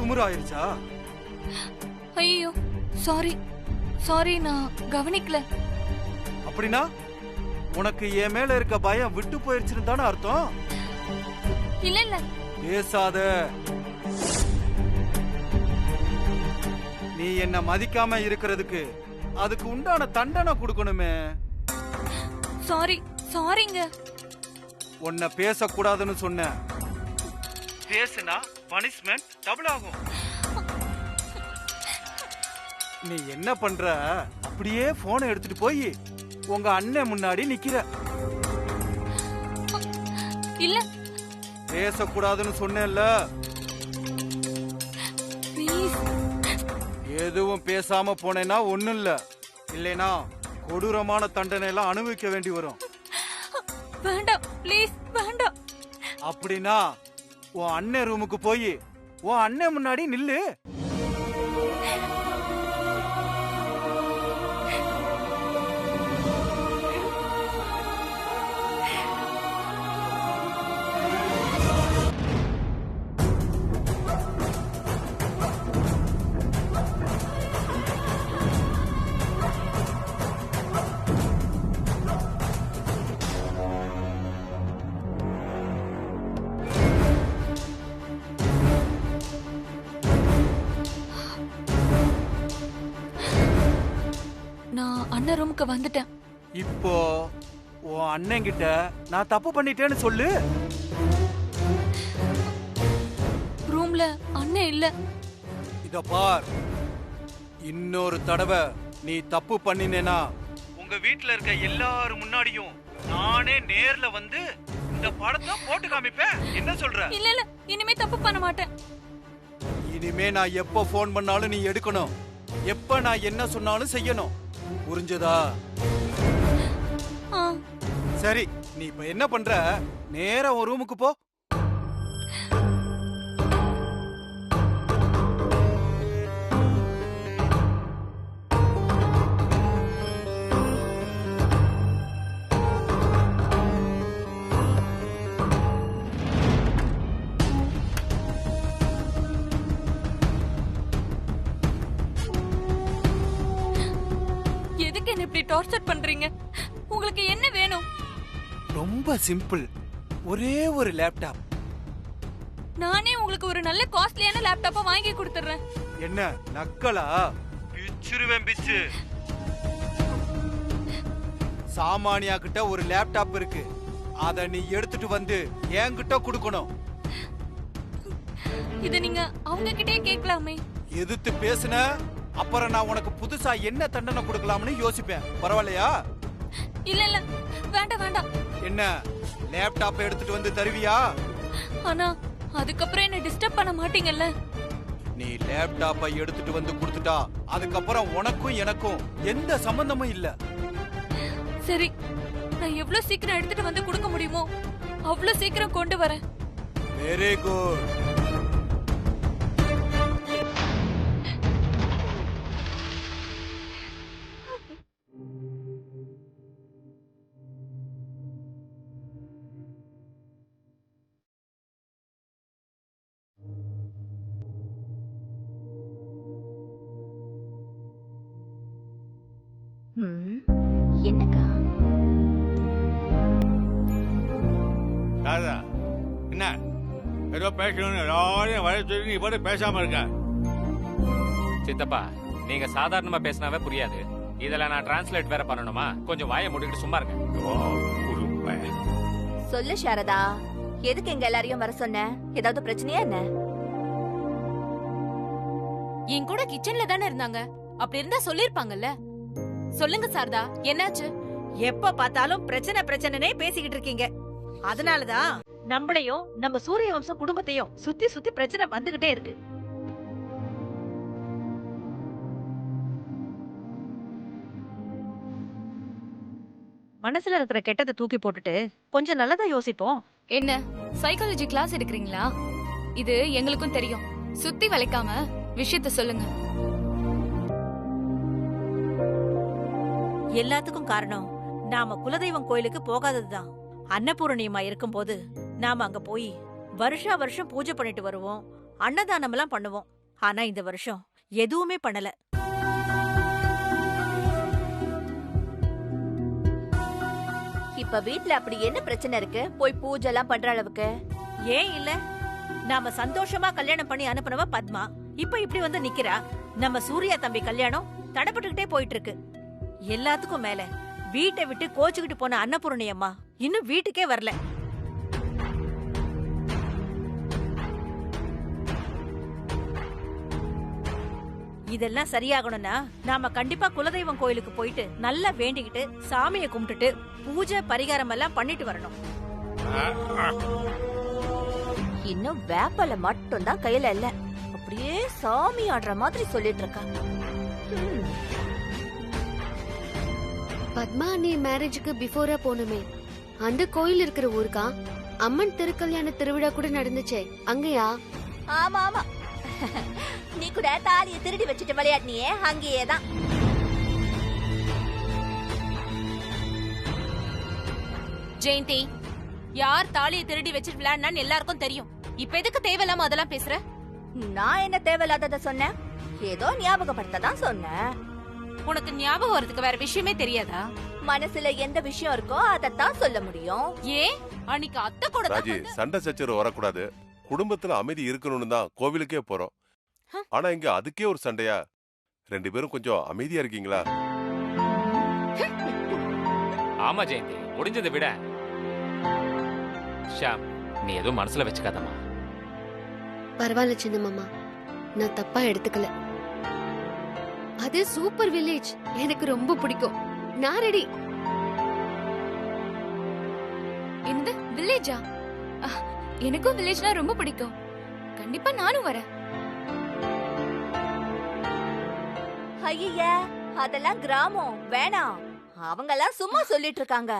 துமுறு ஆயிருச்சா? ஐயோ sorry sorry, நான் கவனிக்கல. அப்படின்னா உனக்கு என் மேல இருக்க பயம் விட்டு போயிருச்சுன்னு தானே அர்த்தம்? இல்ல இல்ல. பேசாத. நீ என்ன மதிக்காம இருக்கிறதுக்கு அதுக்கு உண்டான தண்டனை கொடுக்கணுமே. சாரி சாரிங்க. உன்னை பேசக்கூடாதுன்னு சொன்ன, பேசுனா பனிஷ்மெண்ட் டபுள் ஆகும். நீ என்ன பண்ற? அப்படியே போனை எடுத்துட்டு போய் உங்க அண்ணன் முன்னாடி நிக்கிற. இல்ல, பேசக்கூடாதுன்னு சொன்னேன்ல. ப்ளீஸ். எதுவும் பேசாம போனேன்னா ஒண்ணும் இல்ல, இல்லைனா கொடூரமான தண்டனை எல்லாம் அனுபவிக்க வேண்டி வரும். வேண்டாம் ப்ளீஸ் வேண்டாம். அப்படின்னா உன் அண்ணன் ரூமுக்கு போய் உன் அண்ணன் முன்னாடி நில்லு. நான் அண்ணன் ரூமுக்கு வந்துட்டேன். இப்போ உன் அண்ணன் கிட்ட நான் தப்பு பண்ணிட்டேன்னு சொல்லு. ரூம்ல அண்ணன் இல்ல. இத பார், இன்னொரு தடவை நீ தப்பு பண்ணினேனா உங்க வீட்ல இருக்க எல்லாரும் முன்னாடியும் நானே நேர்ல வந்து இந்த படத்தை போட்டு காமிப்பேன். என்ன சொல்ற? இல்ல இல்ல, இனிமே தப்பு பண்ண மாட்டேன். இனிமே நான் எப்ப போன் பண்ணாலும் நீ எடுக்கணும், எப்ப நான் என்ன சொன்னாலும் செய்யணும். புரிஞ்சதா? சரி, நீ இப்ப என்ன பண்ற? நேரா உன் ரூமுக்கு போ. எதுக்கு என்ன இப்படி டார்ச்சர் பண்றீங்க? உங்களுக்கு என்ன வேணும்? ரொம்ப சிம்பிள், ஒரே ஒரு லேப்டாப். நானே உங்களுக்கு ஒரு நல்ல காஸ்ட்லியான லேப்டாப்பா வாங்கி கொடுத்துறேன். என்ன நக்கலா? பிச்சிருவேன் பிச்சு. சாமானியா கிட்ட ஒரு லேப்டாப் இருக்கு, அத நீ எடுத்துட்டு வந்து என்கிட்ட கொடுக்கணும். இத நீங்க அவங்க கிட்டே கேட்கலாமே. எதிர்த்து பேசுன அப்புறம் நான் உனக்கு புதுசா என்ன தண்டனை கொடுக்கலாம்னு யோசிப்பேன். பரவாயில்லையா? இல்ல இல்ல, வேண்டாம் வேண்டாம். என்ன லேப்டாப் எடுத்துட்டு வந்து தருவியா? ஆனா அதுக்கப்புறம் என்ன டிஸ்டர்ப் பண்ண மாட்டீங்கல்ல? நீ லேப்டாப்பை எடுத்துட்டு வந்து கொடுத்துட்டா அதுக்கப்புறம் உனக்கும் எனக்கும் எந்த சம்பந்தமும் இல்ல. சரி, நான் எவ்வளவு சீக்கிரம் எடுத்துட்டு வந்து கொடுக்க முடியுமோ அவ்வளவு சீக்கிரம் கொண்டு வரேன். Very good. என்னக்கா? ராதா, என்ன ஏதோ பேசணும்னு எல்லாரையும் வர சொல்லி நீ பாட்டு பேசாம இருக்க. சித்தப்பா, நீங்க சாதாரணமா பேசினாவே புரியாது. இதுல நான் டிரான்ஸ்லேட் வேற பண்ணணுமா? கொஞ்சம் வாயை மூடிட்டு சும்மா இருங்க. சொல்லு சாரதா, எதுக்கு எங்க எல்லாரையும் வர சொன்ன? ஏதாவது பிரச்சனையா என்ன? என் கூட கிச்சன்ல தானே இருந்தாங்க. அப்படி இருந்தா சொல்லிருப்பாங்கல்ல. சொல்லுங்க சாரதா, என்னாச்சு? எப்ப பார்த்தாலும் பிரச்சனை பிரச்சனைனே பேசிக்கிட்டு இருக்கீங்க. அதனாலதான் நம்மளையும் நம்ம சூரிய வம்சம் குடும்பத்தையும் சுத்தி சுத்தி பிரச்சனை வந்துகிட்டே இருக்கு. மனசுல இருக்கிற கெட்டதை தூக்கி போட்டுட்டு கொஞ்சம் நல்லதா யோசிப்போம். என்ன சைக்காலஜி கிளாஸ் எடுக்கிறீங்களா? இது எங்களுக்கும் தெரியும். சுத்தி வளைக்காம விஷயத்த சொல்லுங்க. எல்லாத்துக்கும் காரணம் நாம குலதெய்வம் கோயிலுக்கு போகாததுதான். அன்னபூரணியமா இருக்கும்போது நாம அங்க போய் வருஷா வருஷம் பூஜை பண்ணிட்டு வருவோம். அன்னதானம் எல்லாம் பண்ணுவோம். ஆனா இந்த வருஷம் எதுவுமே பண்ணல. இப்ப வீட்ல அப்படி என்ன பிரச்சனை இருக்கு போய் பூஜை எல்லாம் பண்ற அளவுக்கு? ஏன் இல்ல? நாம சந்தோஷமா கல்யாணம் பண்ணி அனுப்புனவ பத்மா இப்ப இப்படி வந்து நிக்கிறா. நம்ம சூர்யா தம்பி கல்யாணம் தடைப்பட்டுக்கிட்டே போயிட்டு இருக்கு. எல்லாத்துக்கும் மேல வீட்டை விட்டு கோச்சுக்கிட்டு போன அன்னபூரணி அம்மா இன்னும் வீட்டுக்கே வரல. இதெல்லாம் சரியாகணும்னா நாம கண்டிப்பா குலதெய்வம் கோயிலுக்கு போயிட்டு நல்லா வேண்டிக்கிட்டு சாமியை கும்பிட்டுட்டு பூஜை பரிகாரம் எல்லாம் பண்ணிட்டு வரணும். இன்னும் வேப்பல மட்டும் தான் கையில இல்ல. அப்படியே சாமி ஆடுற மாதிரி சொல்லிட்டு இருக்காங்க. பத்மா அண்ணி மேரேஜுக்கு பிஃபோரா போனமே அந்த கோயில் இருக்கிற ஊருக்கா? அம்மன் திருக்கல்யாண திருவிழா கூட நடந்துச்சே அங்கயா? ஆமா ஆமா, நீ கூட தாலியை திருடி வச்சுட்டு விளையாடினியே அங்கேயே தான். ஜெயந்தி, யார் தாலியை திருடி வச்சிட்டு விளையாடினான்னு எல்லாருக்கும் தெரியும். இப்ப எதுக்கு தேவையில்லாம அதெல்லாம் பேசுற? நான் என்ன தேவையில்லாதத சொன்னேன்? ஏதோ ஞாபகப்படுத்த தான் சொன்னேன். உனக்கு ஞாபகம் வரதுக்கு வேற விஷயமே தெரியாதா? மனசுல எந்த விஷயம் இருக்கோ அதத்தான் சொல்ல முடியும். ஏன் அன்னைக்கு அத்தை கூட தான் ராஜி, சண்டை சச்சரவு வரக்கூடாது, குடும்பத்துல அமைதி இருக்கணும்னு தான் கோவிலுக்கே போறோம். ஆனா இங்க அதுக்கே ஒரு சண்டையா? 2 பேரும் கொஞ்சம் அமைதியா இருக்கீங்களா? ஆமா ஜெயந்தி, முடிஞ்சதை விட. ஷாம், நீ எதுவும் மனசுல வச்சுக்காதம்மா. பரவாயில்ல சின்ன மாமா, நான் தப்பா எடுத்துக்கல. அது சூப்பர் வில்லேஜ், எனக்கு ரொம்ப பிடிக்கும். நான் ரெடி. இந்த வில்லேஜா? எனக்கும் வில்லேஜ்னா ரொம்ப பிடிக்கும். கண்டிப்பா நானும் வரேன். ஐய, அதெல்லாம் கிராமம் வேணாம். அவங்கெல்லாம் சும்மா சொல்லிட்டு இருக்காங்க.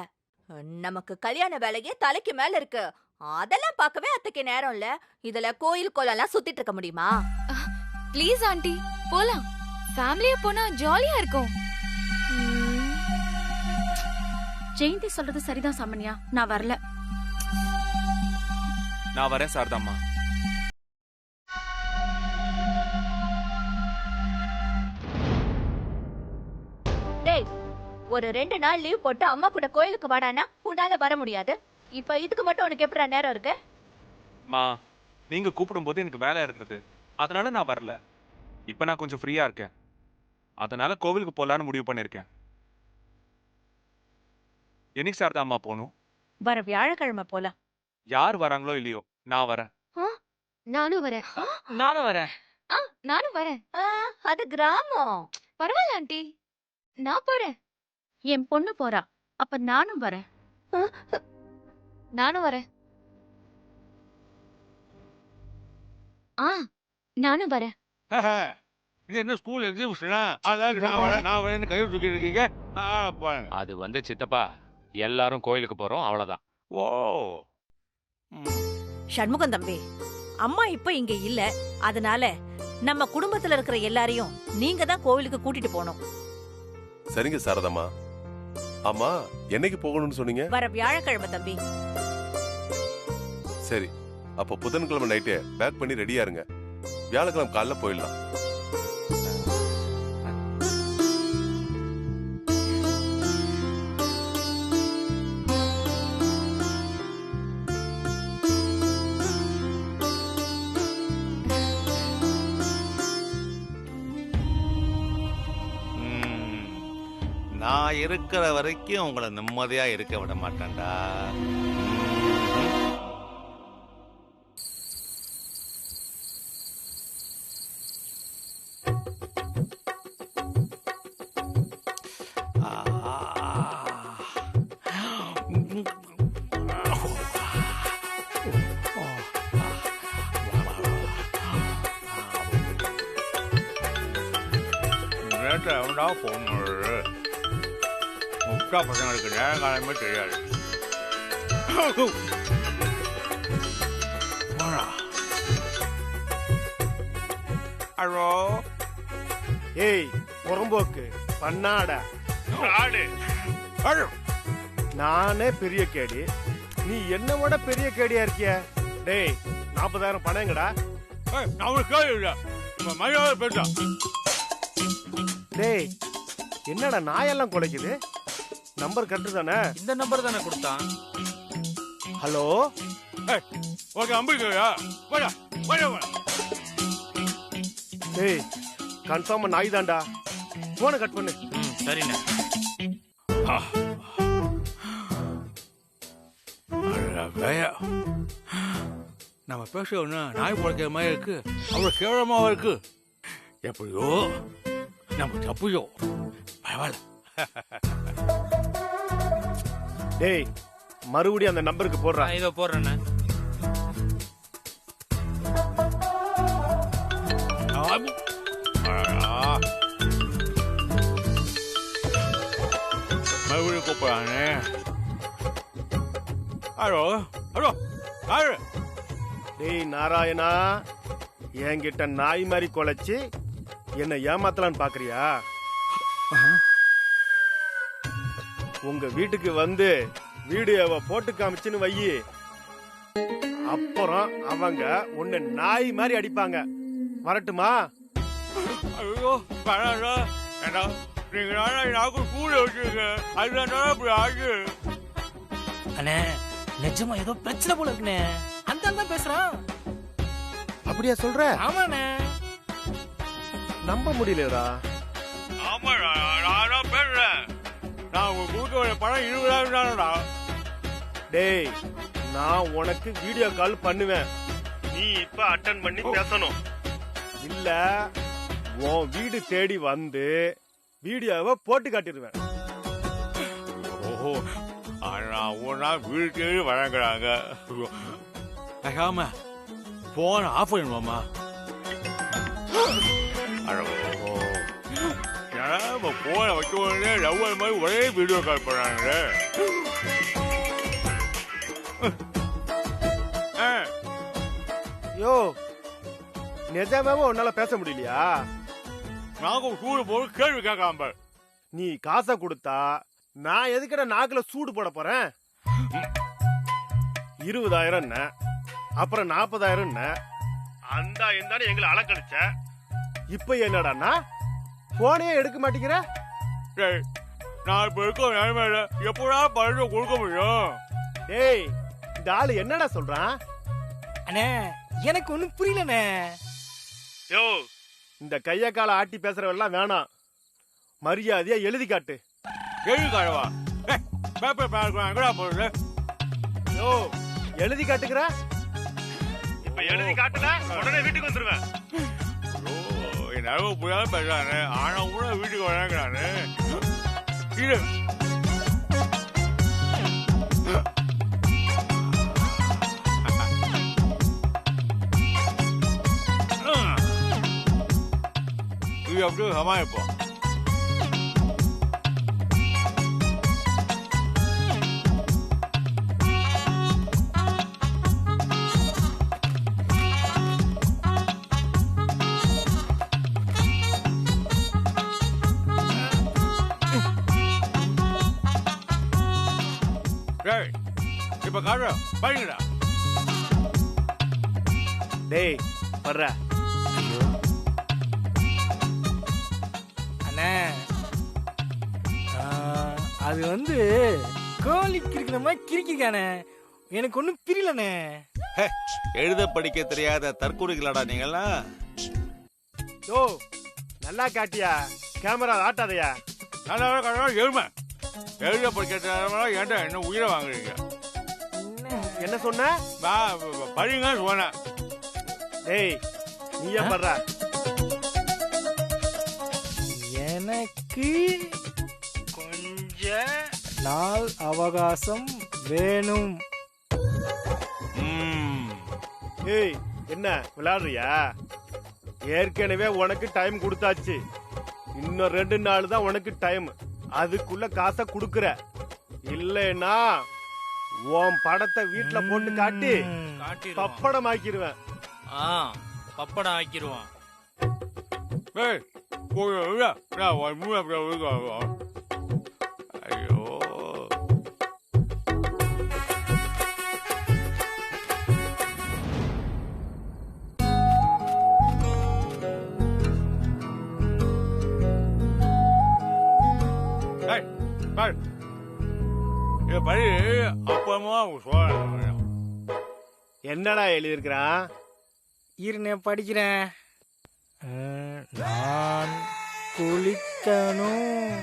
நமக்கு கல்யாண வேலையே தலைக்கு மேல இருக்கு. அதெல்லாம் பார்க்கவே அத்தைக்கு நேரம் இல்ல. இதுல கோயில் கோலெல்லாம் சுத்திட்டு இருக்க முடியுமா? ப்ளீஸ் ஆண்டி, போலாம். ஃபேமிலியா போனா ஜாலியா இருக்கும். ஜெயந்தி சொல்றது சரிதான் சாமன்யா, நான் வரல. நான் வரேன் சாரதாம்மா. டேய், ஒரு 2 நாள் லீவ் போட்டு அம்மா கூட கோயிலுக்கு வாடானா உன்னால வர முடியாது. இப்ப இதுக்கு மட்டும் உனக்கு எப்படா நேரம் இருக்கு? மா, நீங்க கூப்பிடும்போது எனக்கு வேலை இருந்தது, அதனால நான் வரல. இப்ப நான் கொஞ்சம் ஃப்ரீயா இருக்கேன், அதனால கோவிலுக்கு போலான்னு முடிவு பண்ணிருக்கேன். என்னைக்கு சார் அம்மா போகணும்? வர வியாழக்கிழமை போலாம். யார் வராங்களோ இல்லையோ, நான் வரேன். நானும் வரேன். நானும் வரேன். நானும் வரேன். அது கிராமம். பரவாயில்ல ஆண்டி, நான் போறேன். என் பொண்ணு போறா, அப்ப நானும் வரேன். நானும் வரேன். நானும் வரேன். இது என்ன ஸ்கூல் எக்ஸிபிஷனா? அதான் நான் வரேன்னு கையை தூக்கி இருக்கீங்க. போறேன். அது வந்து சித்தப்பா, எல்லாரும் கோயிலுக்கு போறோம், அவ்வளவுதான். ஓ, சண்முகம் தம்பி, அம்மா இப்ப இங்க இல்ல. அதனால நம்ம குடும்பத்துல இருக்கிற எல்லாரையும் நீங்க தான் கோவிலுக்கு கூட்டிட்டு போகணும். சரிங்க சாரதாம்மா. ஆமா, என்னைக்கு போகணும்னு சொன்னீங்க? வர வியாழக்கிழமை தம்பி. சரி, அப்ப புதன்கிழமை நைட்டே பேக் பண்ணி ரெடியா இருங்க. வியாழக்கிழமை காலைல போயிடலாம். நான் இருக்கிற வரைக்கும் உங்களை நிம்மதியா இருக்க விட மாட்டேன்டா. எவன்டா போன் முட்டா பசங்களுக்கு நேரம் காலமே தெரியாது. ஹலோ. ஏய் புறம்போக்கு பண்ணாட ஆடு. நானே பெரிய கேடி, நீ என்ன விட பெரிய கேடியா இருக்கிய. டேய் 40,000 பணம் எங்கடா? நான் ஒரு கேள்வி இல்லை இப்ப மரியாதை பேச. டேய் என்னடா நாயெல்லாம் குலைக்குது? நம்பர் கரெக்ட் தானே? இந்த நம்பர் தானே கொடுத்தான். ஹலோ ஓகே அம்பிக்கையா போடா போடா. டேய் கன்ஃபார்மா நாய் தான்டா. போனை கட் பண்ணு. சரிண்ணே. நம்ம பேசுறோம்னா நாய் பிழைக்கிற மாதிரி இருக்கு, அவ்வளவு கேவலமாவும் இருக்கு. எப்படியோ நம்ம தப்பியோ பரவாயில்ல. டேய் மறுபடியும் அந்த நம்பருக்கு போடுறா. இதோ போடுறேண்ணே. மறுபடியும் கூப்பிடுறானே. ஹலோ ஹலோ யாரு? டேய் நாராயணா, என்கிட்ட நாய் மாதிரி குலைச்சு என்ன ஏமாத்தலான்னு பாக்குறியா? உங்க வீட்டுக்கு வந்து வீடியோவை போட்டு காமிச்சுன்னு வையி, அப்புறம் அவங்க உன்னை நாய் மாதிரி அடிப்பாங்க. வரட்டுமா? ஐயோ பரவாயில்ல. ஏண்டா நீங்க நாக்கு கூட வச்சிருக்க, அதுதான் இப்படி ஆகு. அண்ணே நிஜமா ஏதோ பிரச்சனை போல இருக்குண்ணே. அந்த ஆள் தான் பேசுறான். அப்படியா சொல்ற? ஆமாண்ணே. நம்ப முடியலடா. ஆமா நான் பேசுறேன். நான் உங்க கூட்டோட பணம் 20,000 தானடா. டேய் நான் உனக்கு வீடியோ கால் பண்ணுவேன், நீ இப்ப அட்டன் பண்ணி பேசணும். இல்ல உன் வீடு தேடி வந்து வீடியோவை போட்டு காட்டிடுவேன். ஓஹோ ஆனா ஒன்னா வீடு தேடி வழங்குறாங்க. போன ஆஃப் பண்ணுவாமா? போன வைக்க உடனே லவ்வர் மாதிரி ஒரே வீடியோ கால் பண்ணாங்க. யோ நிஜமாவே உன்னால பேச முடியலையா? நாங்க சூடு போது கேள்வி கேட்காம நீ காசை கொடுத்தா நான் எதுக்கட நாக்குல சூடு போட போறேன்? 20,000 அப்புறம் 40,000 அந்த இருந்தாலும் எங்களை அலக்கடிச்ச. இப்ப என்னடான்னா போனே எடுக்க மாட்டேங்கிற. நான் இப்ப இருக்க நிலைமையில எப்படா பணத்தை கொடுக்க முடியும்? டேய் இந்த ஆளு என்னடா சொல்றான்? அண்ணே எனக்கு ஒண்ணும் புரியலண்ணே. யோ இந்த கைய கால ஆட்டி பேசுறவெல்லாம் வேணாம், மரியாதையா எழுதி காட்டு. எழுதி காட்டவா? பேப்பர் எங்கடா போடுறது? யோ எழுதி காட்டுக்கிற? இப்ப எழுதி காட்டல உடனே வீட்டுக்கு வந்துருவேன். என்னால புரியாத பேசுறானு, ஆனா கூட வீட்டுக்கு வராங்கிறானு. இது அப்படியே சமாளிப்போம். இப்ப காட்டுற பாருங்கடா. டேய் வர்ற. அண்ணே அது வந்து கோழி கிரிக்கிற மாதிரி கிரிக்கானே. எனக்கு ஒன்னும் புரியலண்ணே. எழுத படிக்க தெரியாத தற்கூறிகளாடா நீங்கெல்லாம். யோ நல்லா காட்டியா, கேமரா ஆட்டாதையா. நல்லா எழுமை எழுத படிக்க ஏன்டா என்ன உயிரை வாங்குறீங்க? என்ன சொன்ன? படிங்க சொன்ன. டேய் நீயே பண்ற. எனக்கு கொஞ்ச நாள் அவகாசம் வேணும். ஏய் என்ன விளையாடுறியா? ஏற்கனவே உனக்கு டைம் கொடுத்தாச்சு, இன்னும் 2 நாள் தான் உனக்கு டைம். அதுக்குள்ள காசை குடுக்குற, இல்லைன்னா உன் படத்தை வீட்டுல போட்டு காட்டி பப்படம் ஆக்கிடுவேன். பப்படம் ஆக்கிடுவான். ஐயோ படி அப்பமா சொல்றேன். என்னடா எழுதியிருக்கிறான்? இருண்ணே படிக்கிறேன். நான் குளிக்கணும்.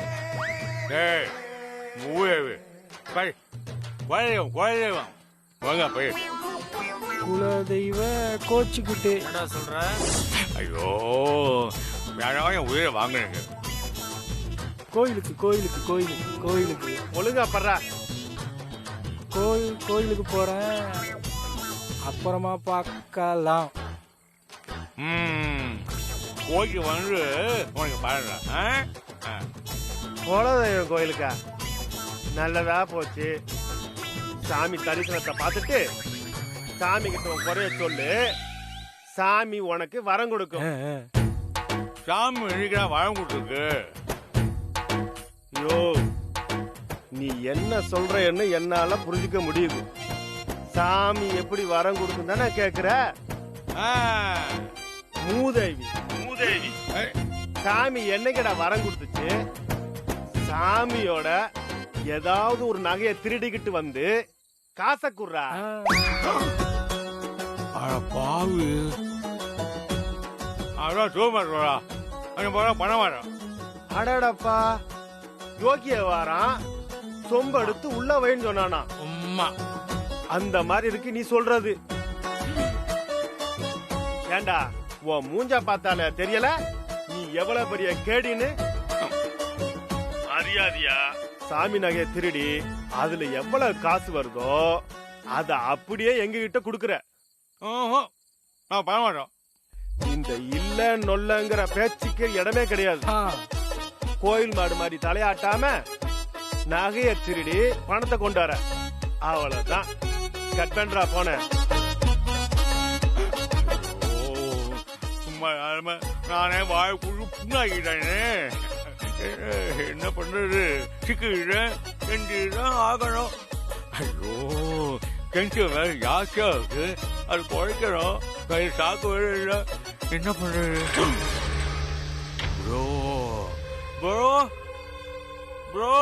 டேய் மூயவே படி குழந்தைவன் குழந்தைவன் வாங்க போய். குலதெய்வ கோச்சுக்கிட்டு என்னடா சொல்ற? ஐயோ வேணாம் என் உயிரை வாங்கினீங்க. கோயிலுக்கு கோயிலுக்கு கோயிலுக்கு கோயிலுக்கு ஒழுங்கா படுறா. கோயிலுக்கு போறேன், அப்புறமா பார்க்கலாம். கோயிலுக்கு வந்து உனக்கு பாருங்க. குலதெய்வம் கோயிலுக்கா? நல்லதா போச்சு. சாமி தரிசனத்தை பார்த்துட்டு சாமி கிட்ட உன் குறைய சொல்லு, சாமி உனக்கு வரம் கொடுக்கும். சாமி இன்னைக்கு வரம் கொடுத்துருக்கு. ஐயோ நீ என்ன சொல்றன்னு என்னால புரிஞ்சுக்க முடியுது. சாமி எப்படி வரம் கொடுக்கும் தானே கேக்குற? மூதேவி மூதேவி சாமி என்னைக்கடா வரம் கொடுத்துச்சு? சாமியோட ஏதாவது ஒரு நகையை திருடிக்கிட்டு வந்து காசை குடுறா. பாவு அதான் சோமாடா பணம் வரும். அடடப்பா யோகிய வாரான் சொம்ப எடுத்து உள்ள வைன்னு சொன்னானா? அந்த மாதிரி இருக்கு நீ சொல்றது. ஏண்டா உன் மூஞ்சா பார்த்தால தெரியல நீ எவ்வளவு பெரிய கேடின்னு? அறியாதியா சாமி நகையை திருடி அதுல எவ்வளவு காசு வருதோ அத அப்படியே எங்க கிட்ட குடுக்கற. நான் பண்ண மாட்டோம். இந்த இல்ல நொல்லங்கிற பேச்சுக்கு இடமே கிடையாது. கோயில் மாடு மாதிரி தலையாட்டாம நகைய திருடி பணத்தை கொண்டு வர அவ்வளவுதான். கட் பண்றா போன. நானே வாய்க்குழு புண்ணாகிட்டேனே. என்ன பண்றது? சிக்கிடுறேன் செஞ்சுதான் ஆகணும். ஐயோ டென்ஷன் வேற ஜாஸ்தியா இருக்கு. அது குறைக்கணும். கை சாக்கு வேற இல்லை. என்ன பண்றது? Bro bro bro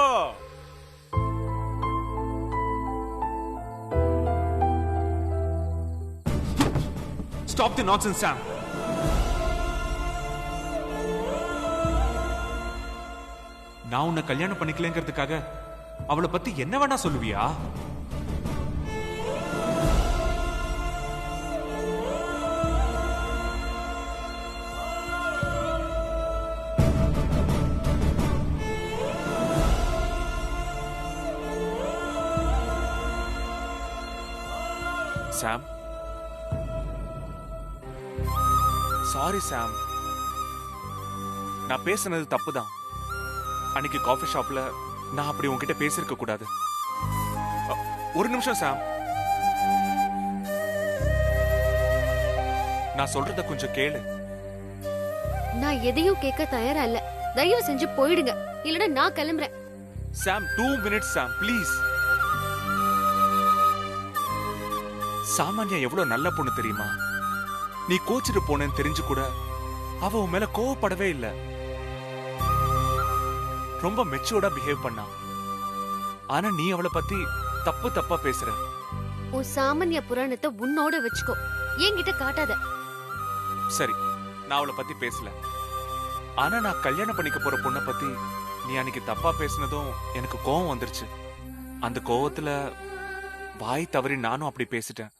Stop the nonsense, Sam. நான் உன்னை கல்யாணம் பண்ணிக்கலங்கிறதுக்காக அவளை பத்தி என்ன வேணா சொல்லுவியா? சாம், சாரி சாம். நான் பேசுனது தப்புதான். அன்னைக்கு காஃபி ஷாப்ல நான் அப்படி உன்கிட்ட பேசிருக்க கூடாது. ஒரு நிமிஷம் சாம், நான் சொல்றத கொஞ்சம் கேளு. நான் எதையும் கேட்க தயாரா இல்ல. தயவு செஞ்சு போயிடுங்க, இல்லனா நான் கிளம்புறேன். சாம் 2 minutes சாம் ப்ளீஸ். சாமான்யா எவ்வளவு நல்ல பொண்ணு தெரியுமா? நீ கோச்சிட்டு போனேன்னு தெரிஞ்சு கூட அவ உன் மேல கோவப்படவே இல்ல. ரொம்ப மெச்சூர்டா பிஹேவ் பண்ணா. ஆனா நீ அவளை பத்தி தப்பு தப்பா பேசுற. உன் சாமான்ய புராணத்தை உன்னோட வச்சுக்கோ, என்கிட்ட காட்டாத. சரி, நான் அவளை பத்தி பேசல. ஆனா நான் கல்யாணம் பண்ணிக்க போற பொண்ணை பத்தி நீ அன்னைக்கு தப்பா பேசினதும் எனக்கு கோவம் வந்துருச்சு. அந்த கோவத்துல வாய் தவறி நானும் அப்படி பேசிட்டேன்.